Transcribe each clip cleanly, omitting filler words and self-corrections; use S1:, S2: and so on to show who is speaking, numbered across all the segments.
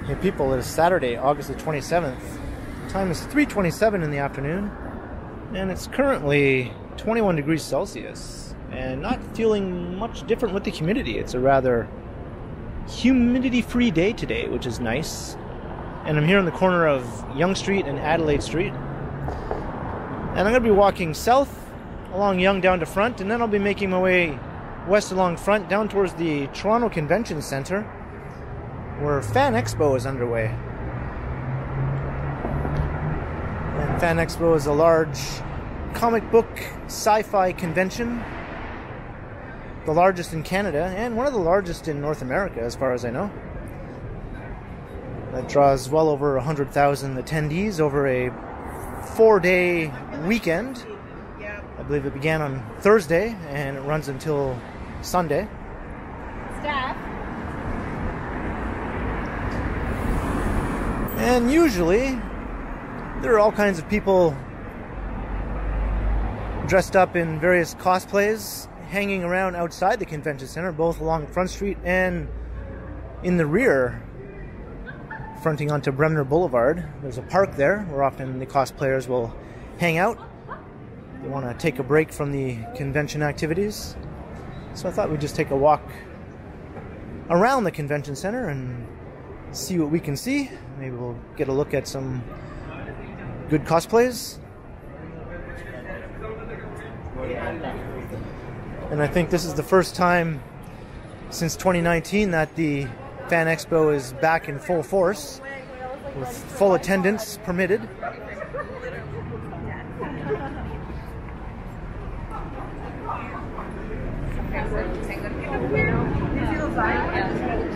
S1: Hey people, it is Saturday, August the 27th. The time is 3:27 in the afternoon, and it's currently 21 degrees Celsius, and not feeling much different with the humidity. It's a rather humidity-free day today, which is nice. And I'm here on the corner of Yonge Street and Adelaide Street. And I'm going to be walking south along Yonge down to Front, and then I'll be making my way west along Front down towards the Toronto Convention Centre, where Fan Expo is underway. And Fan Expo is a large comic book sci-fi convention, the largest in Canada and one of the largest in North America as far as I know. That draws well over 100,000 attendees over a 4-day weekend. I believe it began on Thursday and it runs until Sunday.
S2: Staff.
S1: And usually there are all kinds of people dressed up in various cosplays hanging around outside the convention center, both along Front Street and in the rear, fronting onto Bremner Blvd. There's a park there where often the cosplayers will hang out. They want to take a break from the convention activities. So I thought we'd just take a walk around the convention center and see what we can see. Maybe we'll get a look at some good cosplays. And I think this is the first time since 2019 that the Fan Expo is back in full force, with full attendance permitted.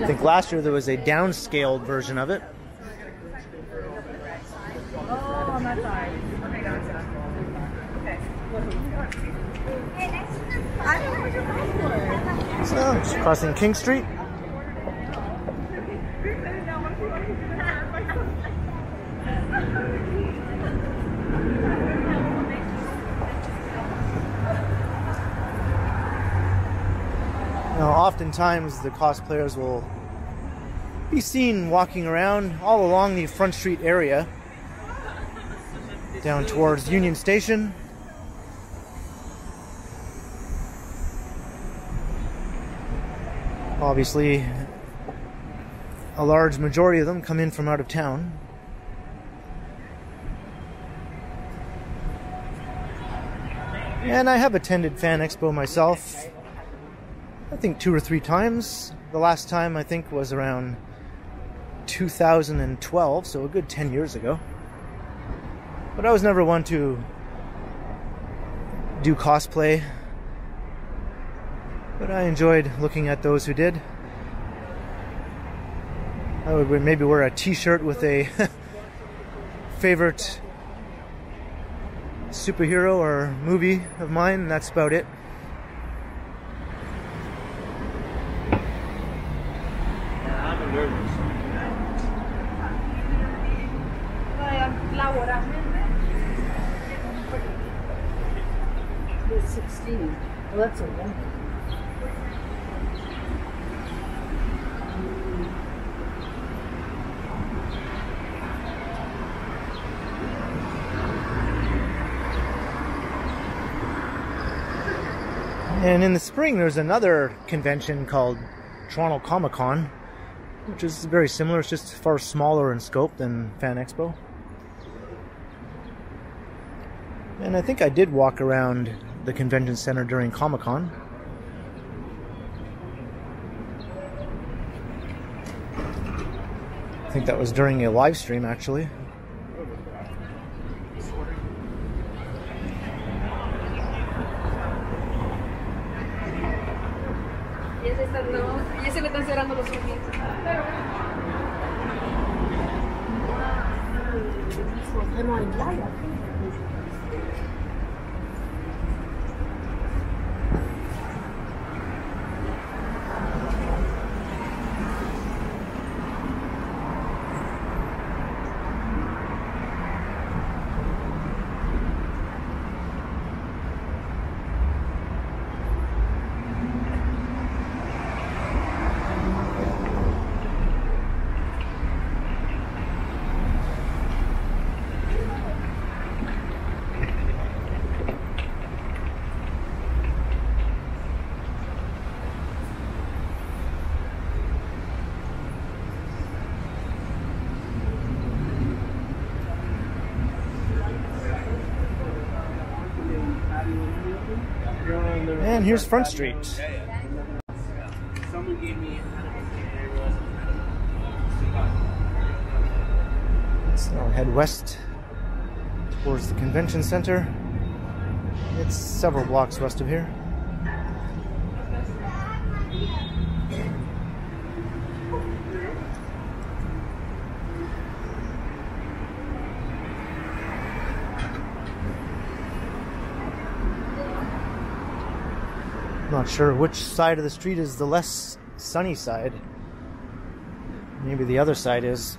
S1: I think last year there was a downscaled version of it.
S2: Oh, on that side. Okay.
S1: So, just crossing King Street. Now, oftentimes the cosplayers will be seen walking around all along the Front Street area, down towards Union Station. Obviously, a large majority of them come in from out of town. And I have attended Fan Expo myself, I think 2 or 3 times. The last time I think was around 2012, so a good 10 years ago. But I was never one to do cosplay. But I enjoyed looking at those who did. I would maybe wear a t-shirt with a favorite superhero or movie of mine, and that's about it.
S2: It's 16. Well, that's a one.
S1: And in the spring there's another convention called Toronto Comic Con, which is very similar. It's just far smaller in scope than Fan Expo. And I think I did walk around the convention center during Comic Con. I think that was during a live stream actually. And here's Front Street. Let's now head west towards the convention center. It's several blocks west of here. Not sure which side of the street is the less sunny side. Maybe the other side is.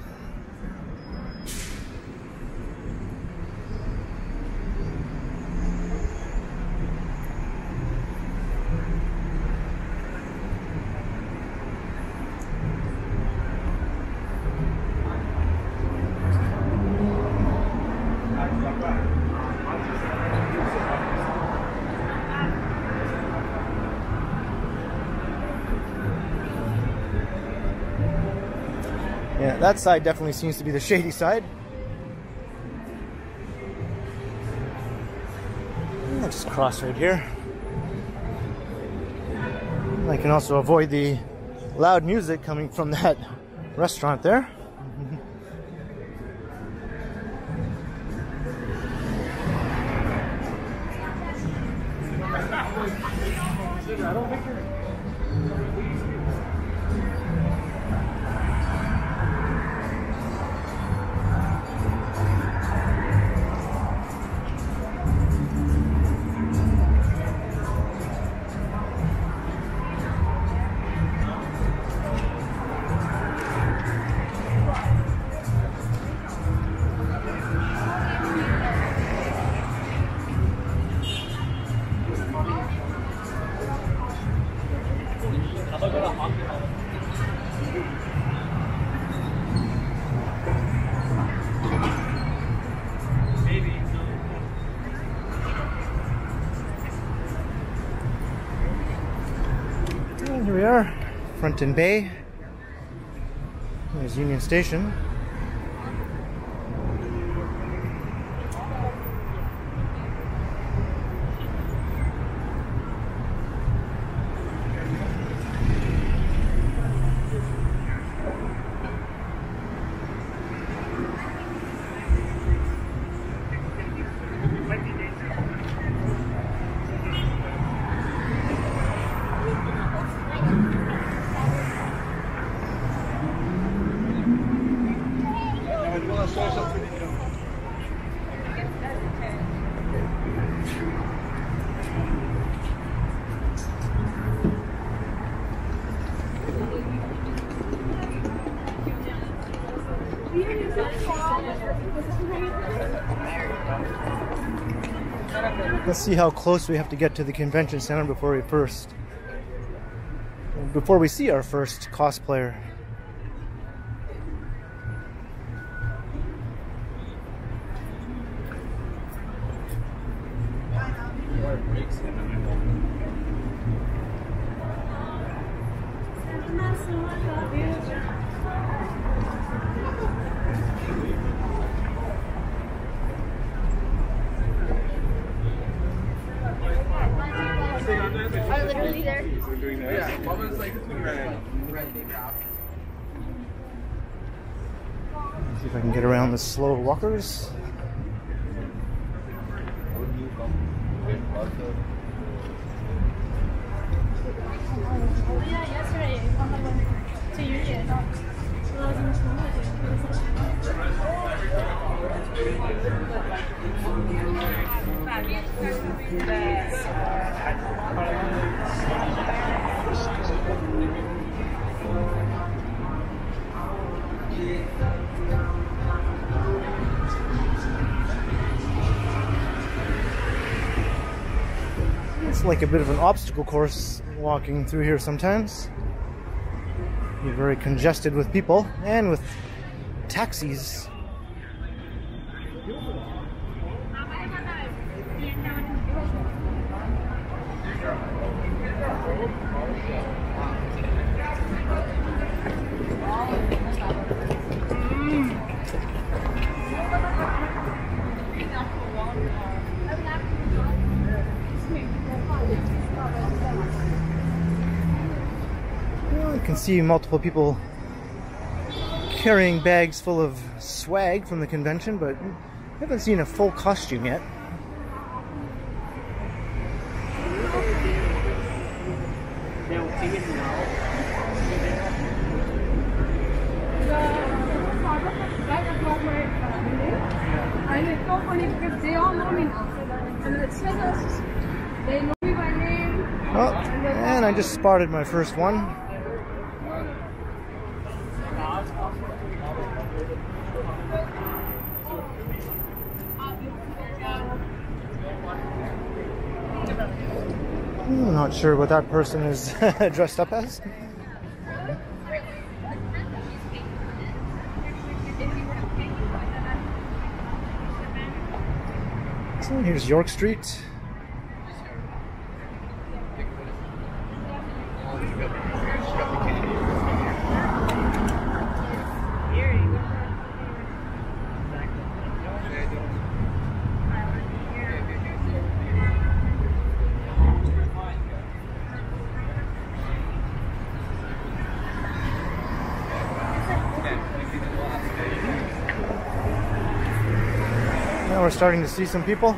S1: Yeah, that side definitely seems to be the shady side. I'll just cross right here. I can also avoid the loud music coming from that restaurant there. And here we are, Fronton Bay. There's Union Station. Let's see how close we have to get to the convention center before we see our first cosplayer.
S2: Are literally there?
S3: Yeah, what was like
S1: See if I can get around the slow walkers.
S2: Yeah, yesterday to Union.
S1: It's like a bit of an obstacle course walking through here sometimes. You're very congested with people and with taxis. can see multiple people carrying bags full of swag from the convention, but I haven't seen a full costume yet.
S2: And it's so funny because they all know me now. And it says us, they know me by name.
S1: Oh, and I just spotted my first one. I'm not sure what that person is dressed up as. So here's York Street. Now we're starting to see some people.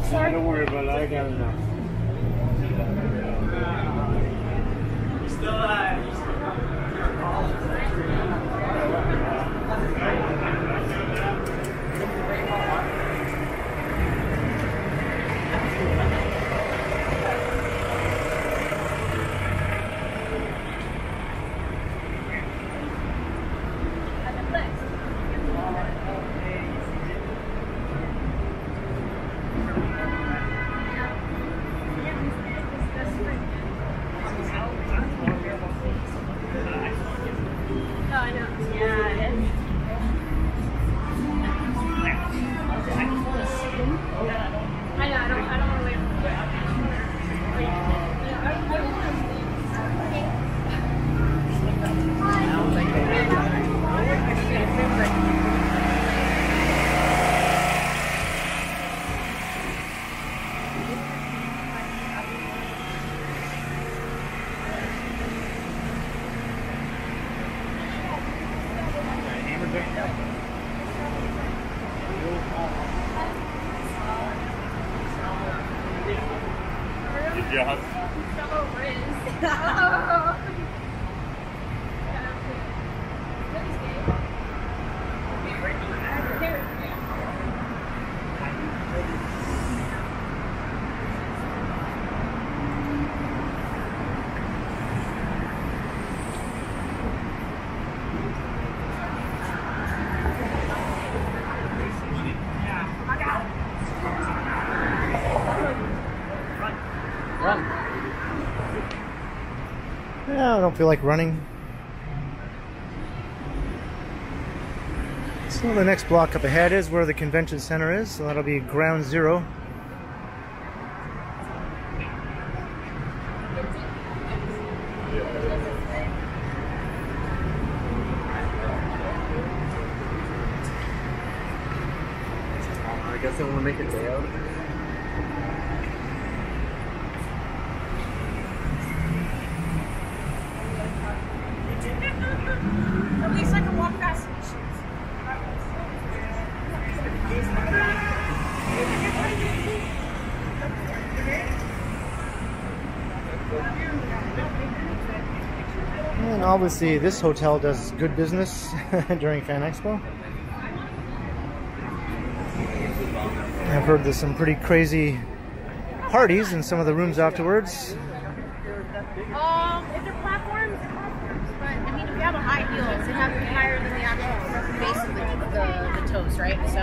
S4: Don't worry about it, I got enough. Still alive.
S1: Yeah, I don't feel like running. So the next block up ahead is where the convention center is, so that'll be ground zero.
S3: I guess they want to make a day out of it.
S2: At least I can walk past some shit.
S1: And obviously this hotel does good business during Fan Expo. I've heard there's some pretty crazy parties in some of the rooms afterwards.
S2: If they're platforms, but I mean, if you have a high heels, it has to be higher than the actual base of the toes, right? So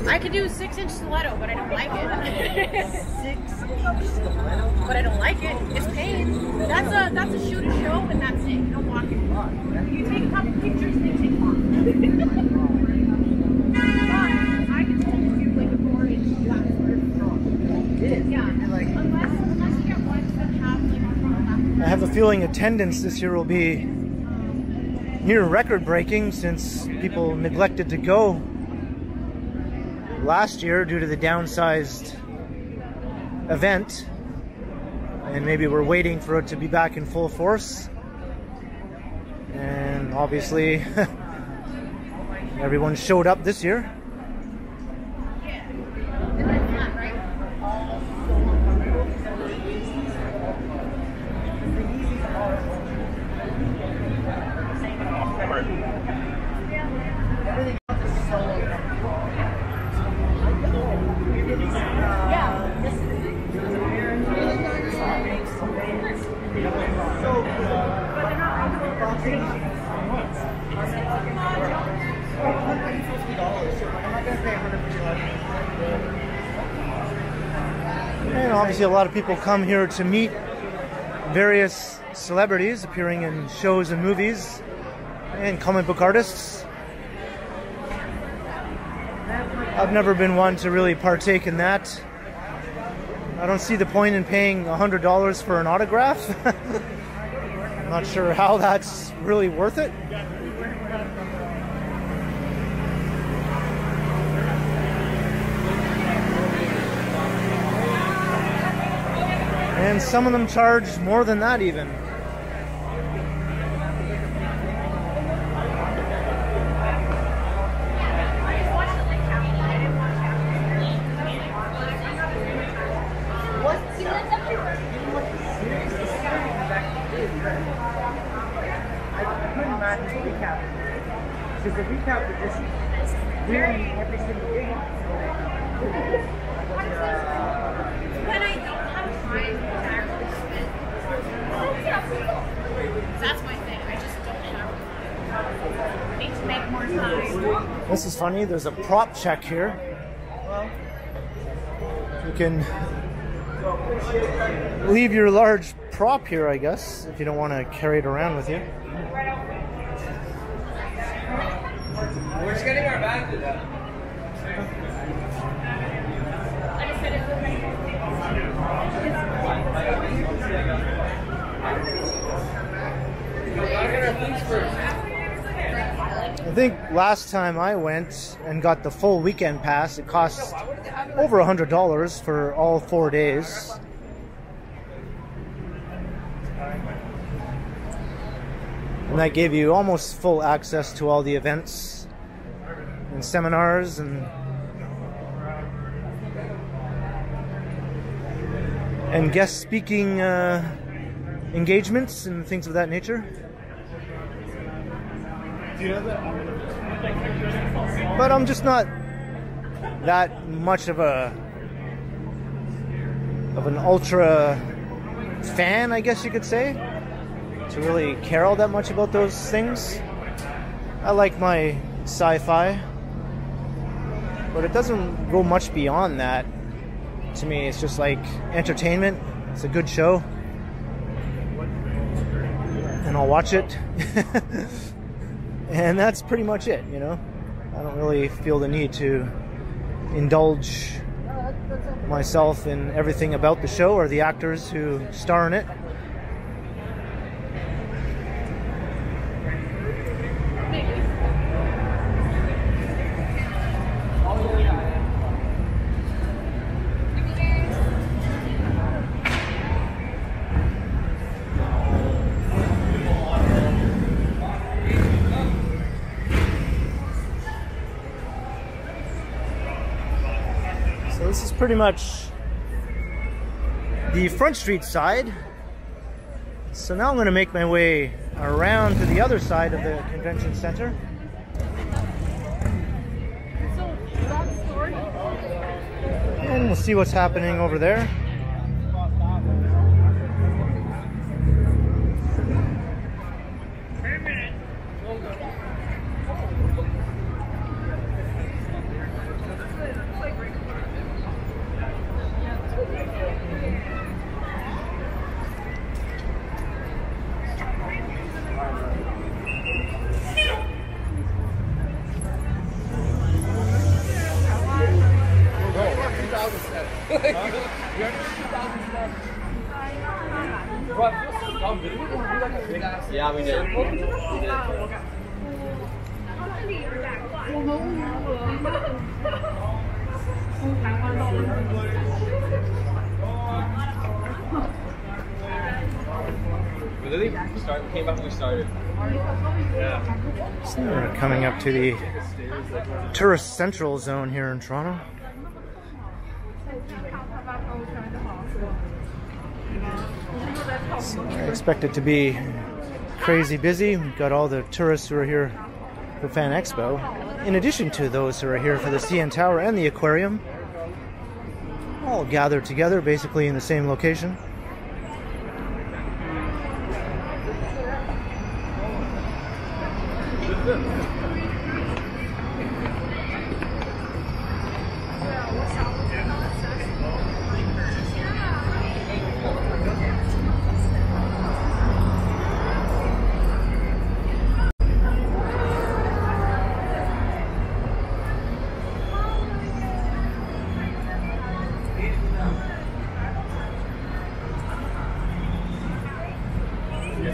S2: I could do 6-inch stiletto, but I don't like it.
S3: 6-inch stiletto?
S2: But I don't like it. It's pain. That's a shoot a show, and that's it. You don't walk it. You take a couple pictures, and they take off. I can totally do like a 4-inch flat. Yeah. Unless you get ones that have like a front.
S1: I have a feeling attendance this year will be near record-breaking since people neglected to go last year due to the downsized event, and maybe we're waiting for it to be back in full force. And obviously everyone showed up this year. And obviously a lot of people come here to meet various celebrities appearing in shows and movies and comic book artists. I've never been one to really partake in that. I don't see the point in paying $100 for an autograph. I'm not sure how that's really worth it. And some of them charge more than that even.
S3: Because the recap would just ruin every single day.
S2: When I don't have time to actually spend. That's my thing. I just don't have time. I need to make more time.
S1: This is funny. There's a prop check here. You can leave your large prop here, I guess, if you don't want to carry it around with you.
S3: We're just getting our bags to that.
S1: I think last time I went and got the full weekend pass, it cost over $100 for all 4 days. And that gave you almost full access to all the events and seminars and guest speaking engagements and things of that nature. But I'm just not that much of an ultra fan, I guess you could say, to really care all that much about those things. I like my sci-fi, but it doesn't go much beyond that. To me, it's just like entertainment. It's a good show, and I'll watch it. And that's pretty much it, you know. I don't really feel the need to indulge myself in everything about the show or the actors who star in it. This is pretty much the Front Street side. So now I'm going to make my way around to the other side of the convention center. And we'll see what's happening over there.
S5: Yeah, we did. Really? We came back when we started. Yeah.
S1: So we're coming up to the tourist central zone here in Toronto. So I expect it to be crazy busy. We've got all the tourists who are here for Fan Expo, in addition to those who are here for the CN Tower and the aquarium, all gathered together basically in the same location.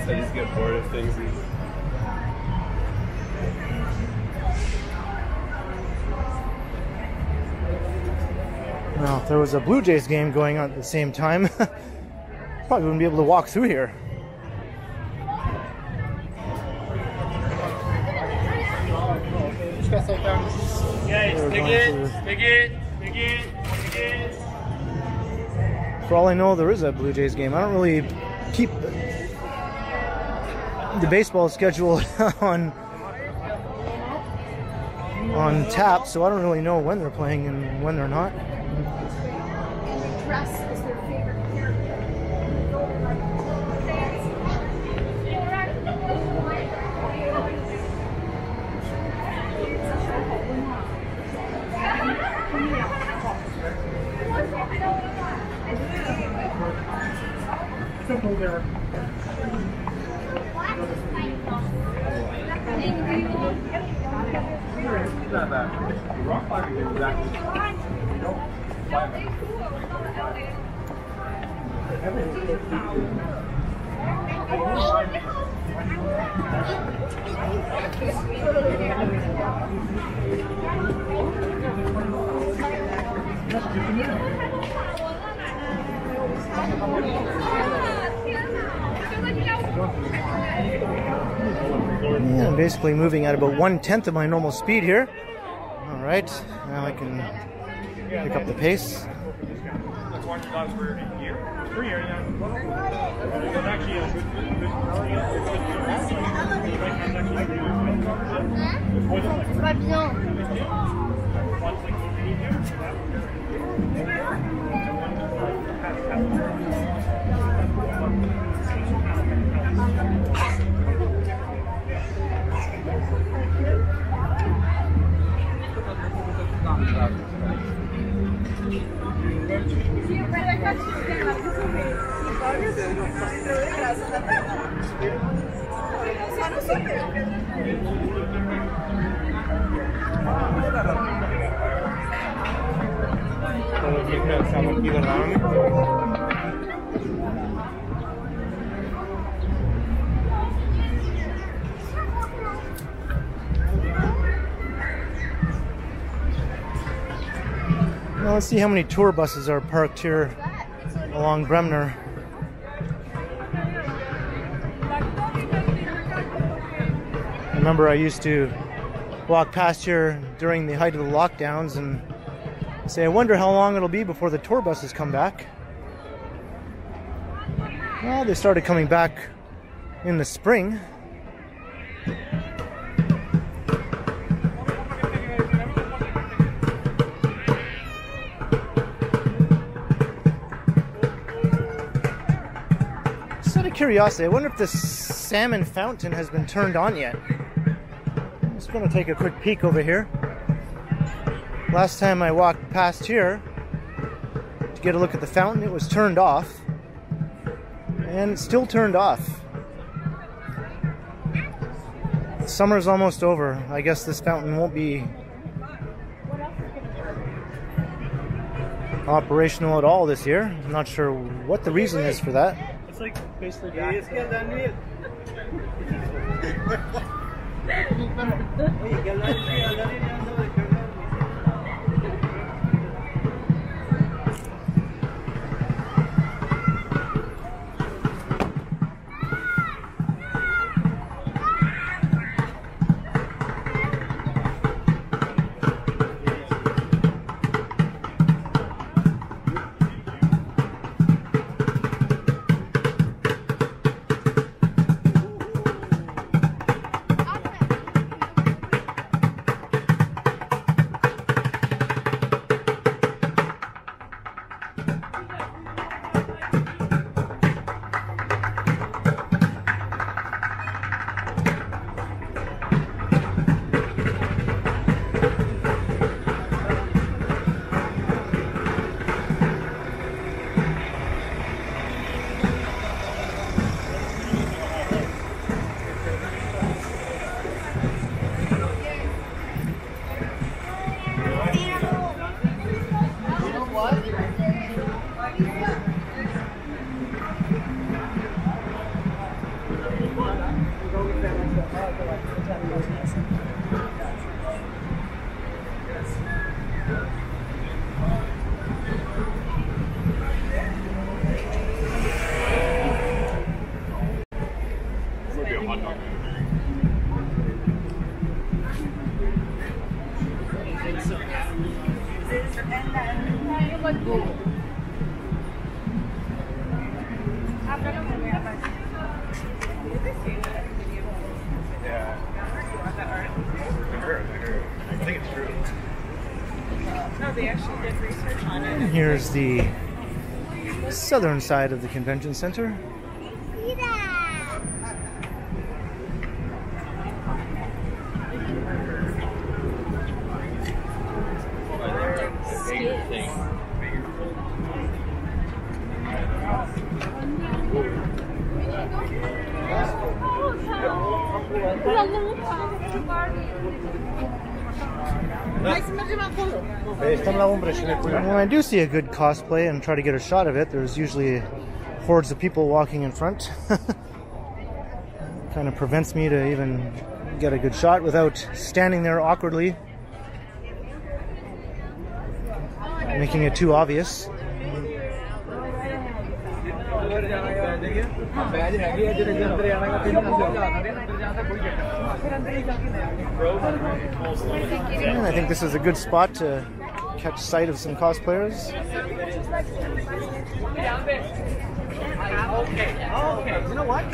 S5: I just get bored of things.
S1: Well, if there was a Blue Jays game going on at the same time, probably wouldn't be able to walk through here. For all I know, there is a Blue Jays game. I don't really keep the baseball schedule on tap, so I don't really know when they're playing and when they're not.
S2: Dress is their favorite character.
S1: Yeah, I'm basically moving at about 1/10 of my normal speed here. All right, now I can pick up the pace.
S3: That's why your dogs were here. For here, yeah. It's actually a
S2: Pas bien.
S1: Now let's see how many tour buses are parked here along Bremner. I remember I used to walk past here during the height of the lockdowns and say, I wonder how long it'll be before the tour buses come back. Well, they started coming back in the spring. Just out of curiosity, I wonder if this salmon fountain has been turned on yet. I'm just going to take a quick peek over here. Last time I walked past here to get a look at the fountain, it was turned off. And it's still turned off. Summer's almost over. I guess this fountain won't be operational at all this year. I'm not sure what the reason is for that.
S4: It's like basically back.
S1: Here's the southern side of the convention center. When I do see a good cosplay and try to get a shot of it, there's usually hordes of people walking in front. Kind of prevents me to even get a good shot without standing there awkwardly, making it too obvious. And I think this is a good spot to catch sight of some cosplayers.
S4: Okay. You know what?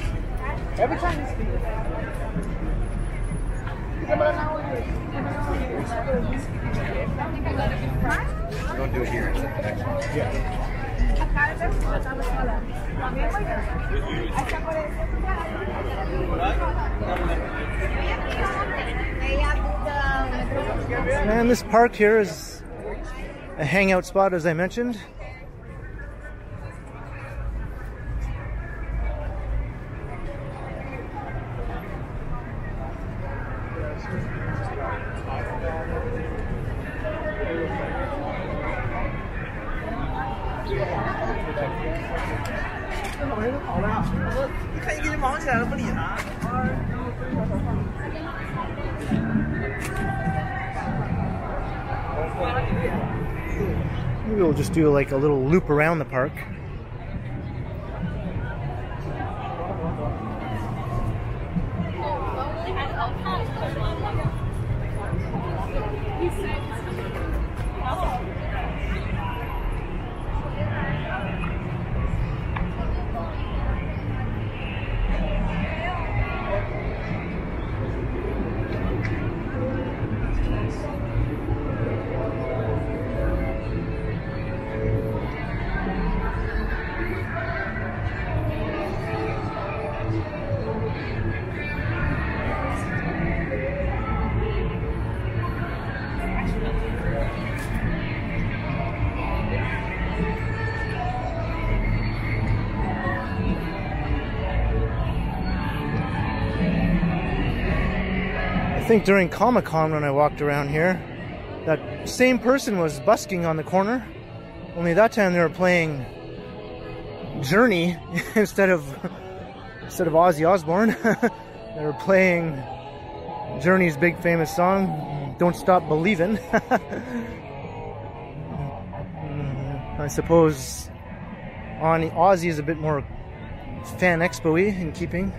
S4: Every time you speak.
S5: Don't do it here.
S4: Yeah.
S1: And this park here is a hangout spot, as I mentioned. Maybe we'll just do like a little loop around the park. I think during Comic-Con when I walked around here, that same person was busking on the corner. Only that time they were playing Journey instead of Ozzy Osbourne. They were playing Journey's big famous song, Don't Stop Believin'. I suppose Ozzy is a bit more fan expo-y in keeping.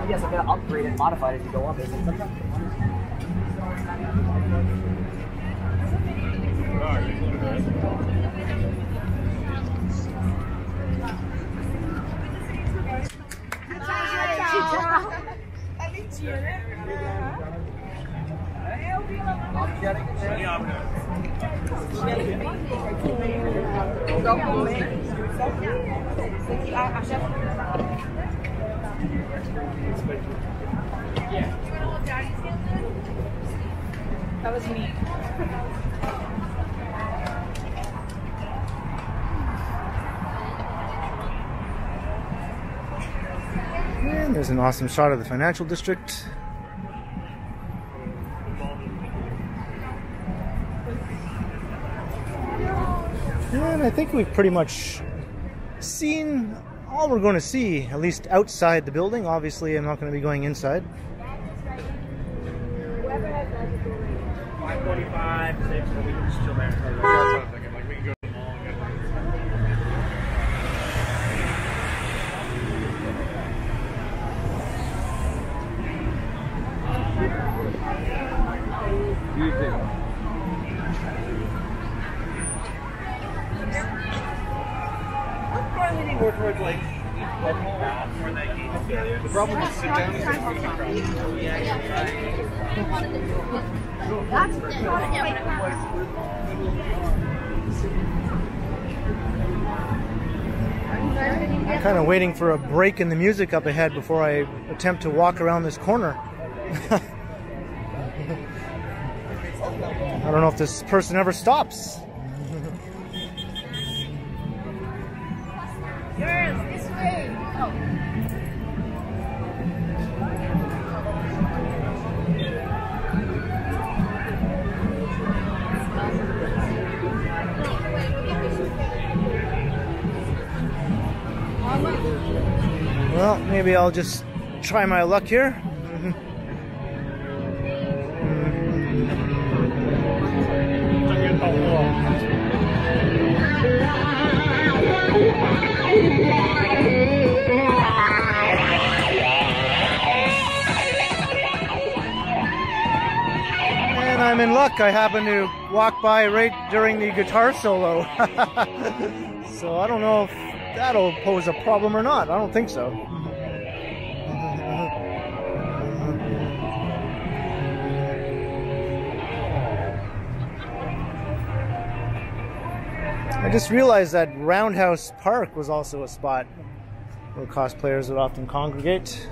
S4: Yes, I'm gonna upgrade and modify it as you go up.
S2: That was me.
S1: And there's an awesome shot of the financial district. And I think we've pretty much seen all we're going to see, at least outside the building. Obviously, I'm not going to be going inside.
S3: 5:45, 6, but we can just chill there. That's what I'm thinking. Like, we can go to the mall and get I'm probably leaning more towards like more that game. The problem is sit down is going to be crowded.
S1: I'm kind of waiting for a break in the music up ahead before I attempt to walk around this corner. I don't know if this person ever stops.
S2: Girls, this way. Oh.
S1: Well, maybe I'll just try my luck here. And I'm in luck. I happen to walk by right during the guitar solo. So I don't know if that'll pose a problem or not. I don't think so. I just realized that Roundhouse Park was also a spot where cosplayers would often congregate.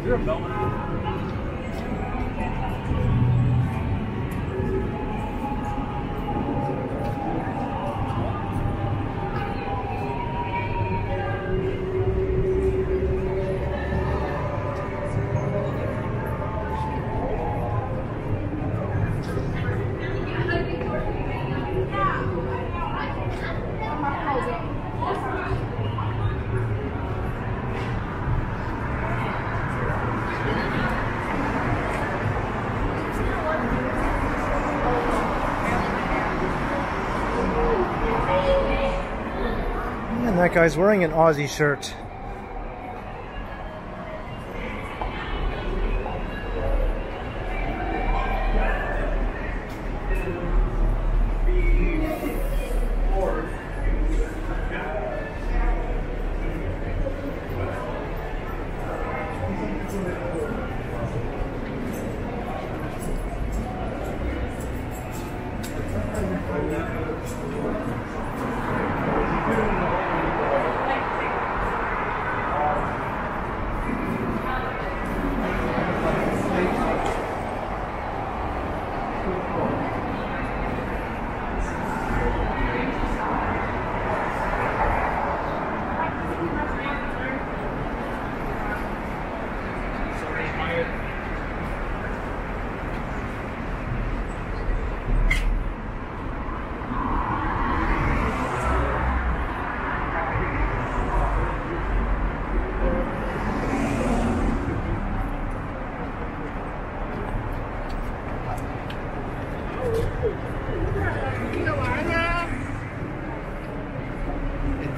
S3: You're a Bellman.
S1: And that guy's wearing an Aussie shirt.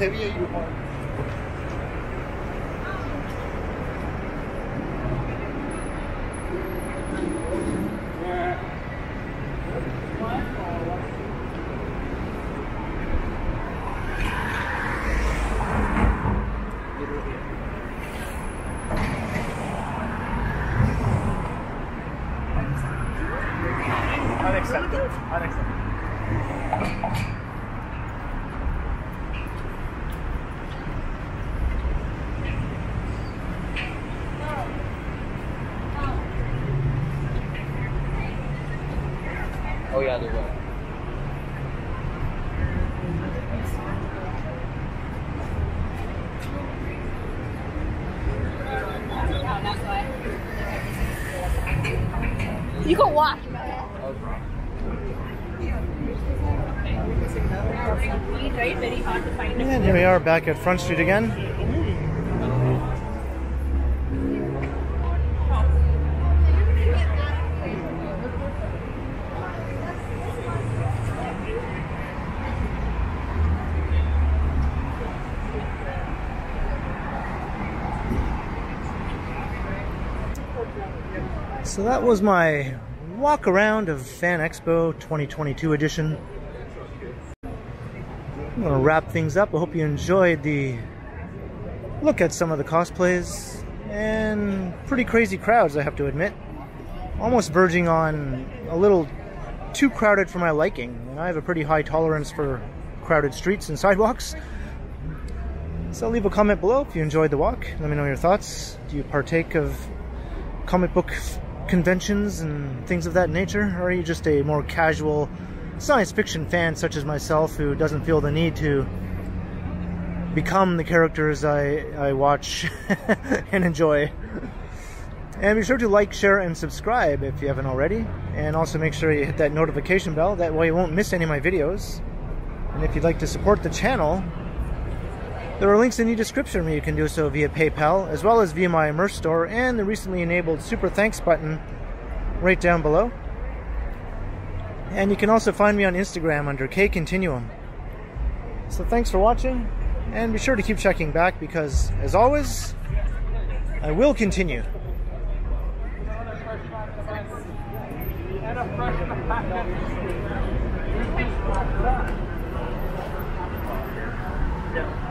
S3: Te vi ahí.
S4: Unacceptable. Unacceptable.
S5: Oh yeah, there was.
S2: You can walk. Very hard to find.
S1: And here we are back at Front Street again. So that was my walk around of Fan Expo 2022 edition. I'm going to wrap things up. I hope you enjoyed the look at some of the cosplays and pretty crazy crowds, I have to admit. Almost verging on a little too crowded for my liking. And I have a pretty high tolerance for crowded streets and sidewalks. So leave a comment below if you enjoyed the walk. Let me know your thoughts. Do you partake of comic book conventions and things of that nature, or are you just a more casual science fiction fan such as myself who doesn't feel the need to become the characters I watch and enjoy? And be sure to like, share, and subscribe if you haven't already, and also make sure you hit that notification bell, that way you won't miss any of my videos. And if you'd like to support the channel, there are links in the description where you can do so via PayPal, as well as via my merch store and the recently enabled Super Thanks button right down below. And you can also find me on Instagram under KContinuum. So thanks for watching, and be sure to keep checking back because, as always, I will continue.
S4: Yeah.